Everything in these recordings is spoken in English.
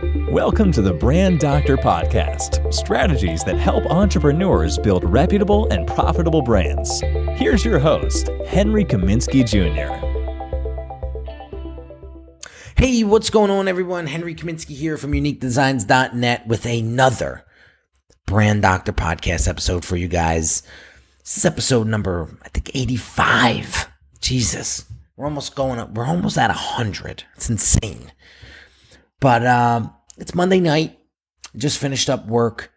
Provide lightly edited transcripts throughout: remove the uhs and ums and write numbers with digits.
Welcome to the Brand Doctor Podcast, strategies that help entrepreneurs build reputable and profitable brands. Here's your host, Henry Kaminski Jr. Hey, what's going on, everyone? Henry Kaminski here from UniqueDesignz.net with another Brand Doctor Podcast episode for you guys. This is episode number, I think, 85. Jesus, we're almost going up. We're almost at 100. It's insane. But it's Monday night. Just finished up work.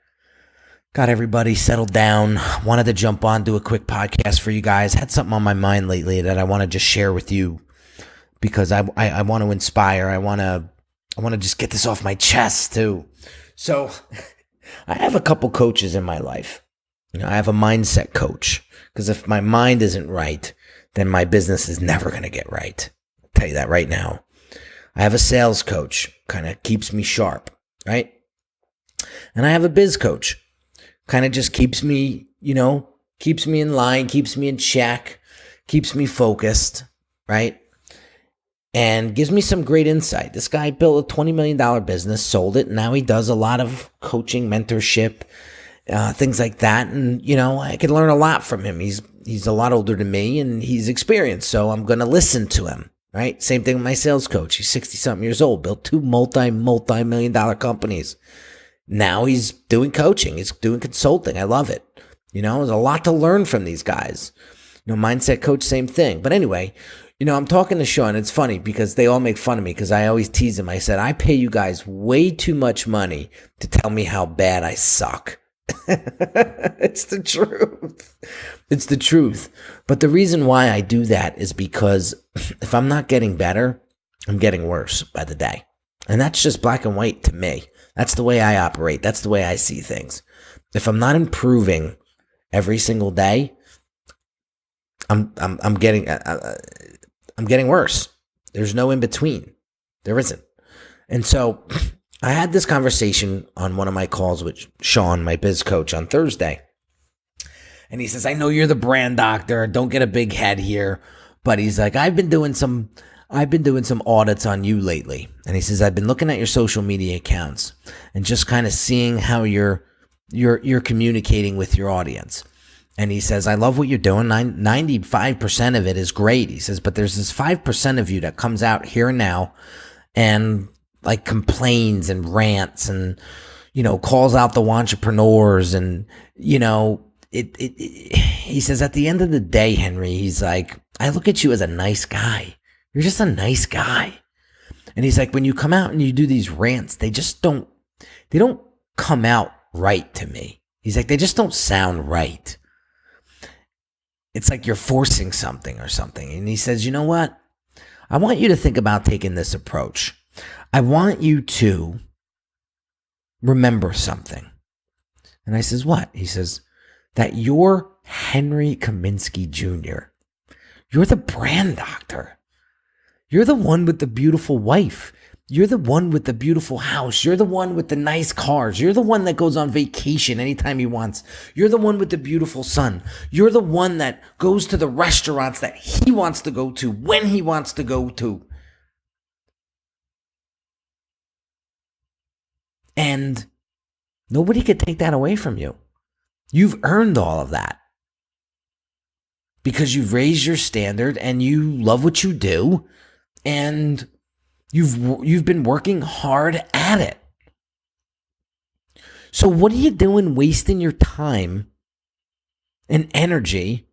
Got everybody settled down. Wanted to jump on, do a quick podcast for you guys. Had something on my mind lately that I want to just share with you because I want to inspire. I want to just get this off my chest too. So I have a couple coaches in my life. You know, I have a mindset coach because if my mind isn't right, then my business is never going to get right. I'll tell you that right now. I have a sales coach, kind of keeps me sharp, right? And I have a biz coach, kind of just keeps me, keeps me in line, keeps me in check, keeps me focused, right? And gives me some great insight. This guy built a $20 million business, sold it, and now he does a lot of coaching, mentorship, things like that. And, I can learn a lot from him. He's a lot older than me, and he's experienced, so I'm going to listen to him. Right? Same thing with my sales coach. He's 60-something years old, built two multi-million dollar companies. Now he's doing coaching. He's doing consulting. I love it. There's a lot to learn from these guys. Mindset coach, same thing. But anyway, I'm talking to Sean. It's funny because they all make fun of me because I always tease them. I said, I pay you guys way too much money to tell me how bad I suck. It's the truth. It's the truth. But the reason why I do that is because if I'm not getting better, I'm getting worse by the day. And that's just black and white to me. That's the way I operate. That's the way I see things. If I'm not improving every single day, I'm getting worse. There's no in between. There isn't. And so I had this conversation on one of my calls with Sean, my biz coach, on Thursday. And he says, I know you're the brand doctor. Don't get a big head here. But he's like, I've been doing some audits on you lately. And he says, I've been looking at your social media accounts and just kind of seeing how you're communicating with your audience. And he says, I love what you're doing. 95% of it is great. He says, but there's this 5% of you that comes out here and now and like complains and rants and, calls out the entrepreneurs and, he says, at the end of the day, Henry, he's like, I look at you as a nice guy. You're just a nice guy. And he's like, when you come out and you do these rants, they don't come out right to me. He's like, they just don't sound right. It's like you're forcing something or something. And he says, you know what? I want you to think about taking this approach. I want you to remember something. And I says, what? He says, that you're Henry Kaminski Jr. You're the brand doctor. You're the one with the beautiful wife. You're the one with the beautiful house. You're the one with the nice cars. You're the one that goes on vacation anytime he wants. You're the one with the beautiful son. You're the one that goes to the restaurants that he wants to go to when he wants to go to. And nobody could take that away from you. You've earned all of that because you've raised your standard and you love what you do and you've been working hard at it. So what are you doing wasting your time and energy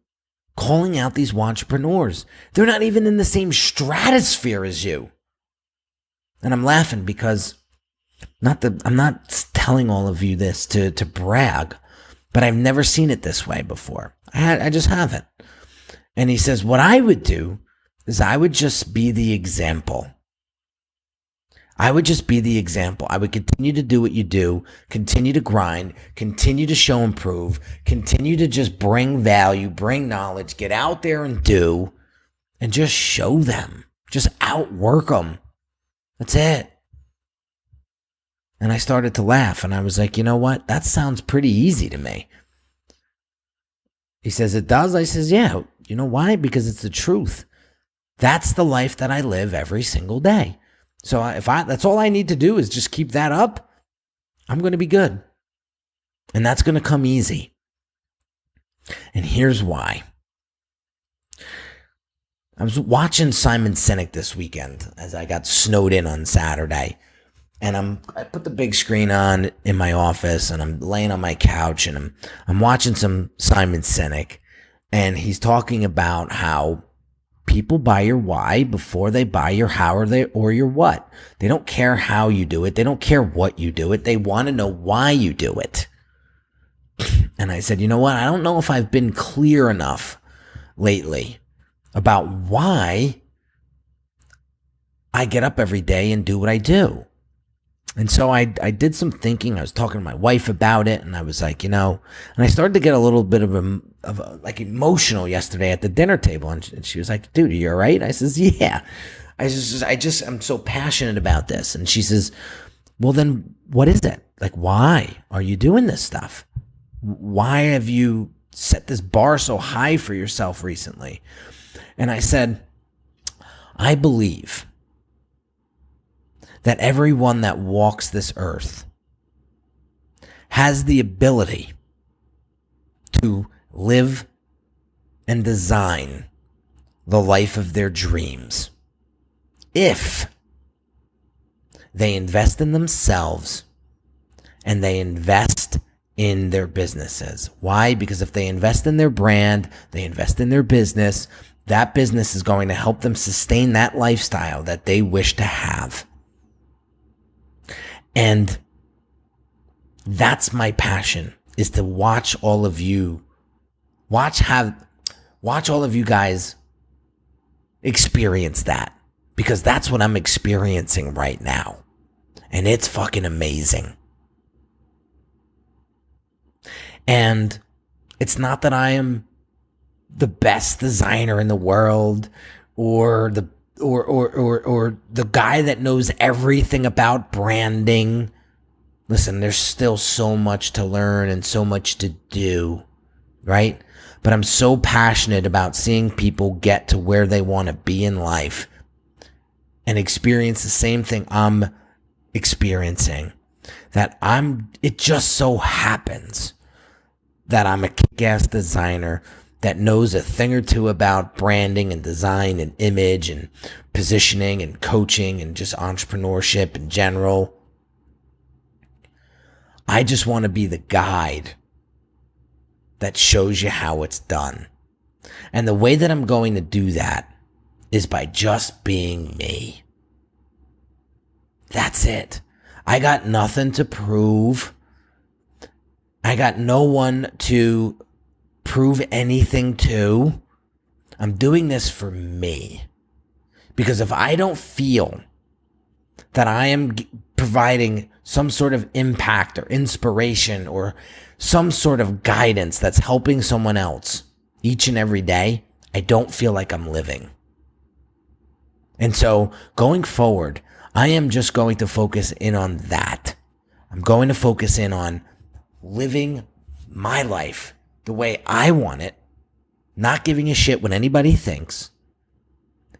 calling out these entrepreneurs? They're not even in the same stratosphere as you. And I'm laughing because I'm not telling all of you this to brag, but I've never seen it this way before. I just haven't. And he says, what I would do is I would just be the example. I would just be the example. I would continue to do what you do, continue to grind, continue to show improve, continue to just bring value, bring knowledge, get out there and do, and just show them. Just outwork them. That's it. And I started to laugh and I was like, you know what? That sounds pretty easy to me. He says, it does? I says, yeah. You know why? Because it's the truth. That's the life that I live every single day. So that's all I need to do is just keep that up, I'm going to be good. And that's going to come easy. And here's why. I was watching Simon Sinek this weekend as I got snowed in on Saturday. And I put the big screen on in my office, and I'm laying on my couch, and I'm watching some Simon Sinek, and he's talking about how people buy your why before they buy your how or your what. They don't care how you do it. They don't care what you do it. They want to know why you do it. And I said, you know what? I don't know if I've been clear enough lately about why I get up every day and do what I do. And so I did some thinking. I was talking to my wife about it, and I was like, and I started to get a little bit of emotional yesterday at the dinner table. And she was like, dude, are you all right? I says, yeah. I'm so passionate about this. And she says, well, then what is it? Like, why are you doing this stuff? Why have you set this bar so high for yourself recently? And I said, I believe that everyone that walks this earth has the ability to live and design the life of their dreams if they invest in themselves and they invest in their businesses. Why? Because if they invest in their brand, they invest in their business, that business is going to help them sustain that lifestyle that they wish to have. And that's my passion, is to watch all of you, watch all of you guys experience that, because that's what I'm experiencing right now. And it's fucking amazing. And it's not that I am the best designer in the world or the guy that knows everything about branding. Listen, there's still so much to learn and so much to do, right? But I'm so passionate about seeing people get to where they want to be in life and experience the same thing I'm experiencing. It just so happens that I'm a kick-ass designer that knows a thing or two about branding and design and image and positioning and coaching and just entrepreneurship in general. I just want to be the guide that shows you how it's done. And the way that I'm going to do that is by just being me. That's it. I got nothing to prove. I got no one to prove anything to. I'm doing this for me. Because if I don't feel that I am providing some sort of impact or inspiration or some sort of guidance that's helping someone else each and every day, I don't feel like I'm living. And so going forward, I am just going to focus in on that. I'm going to focus in on living my life the way I want it, not giving a shit what anybody thinks.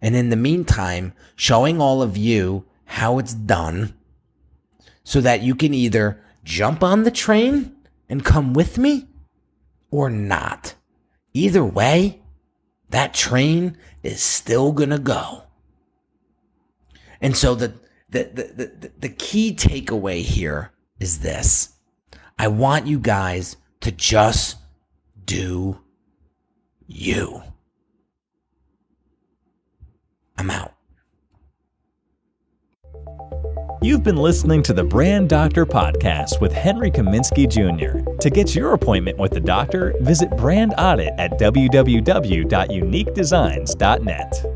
And in the meantime, showing all of you how it's done so that you can either jump on the train and come with me or not. Either way, that train is still gonna go. And so the key takeaway here is this. I want you guys to just do you. I'm out. You've been listening to the Brand Doctor Podcast with Henry Kaminski Jr. To get your appointment with the doctor, visit Brand Audit at www.uniquedesignz.net.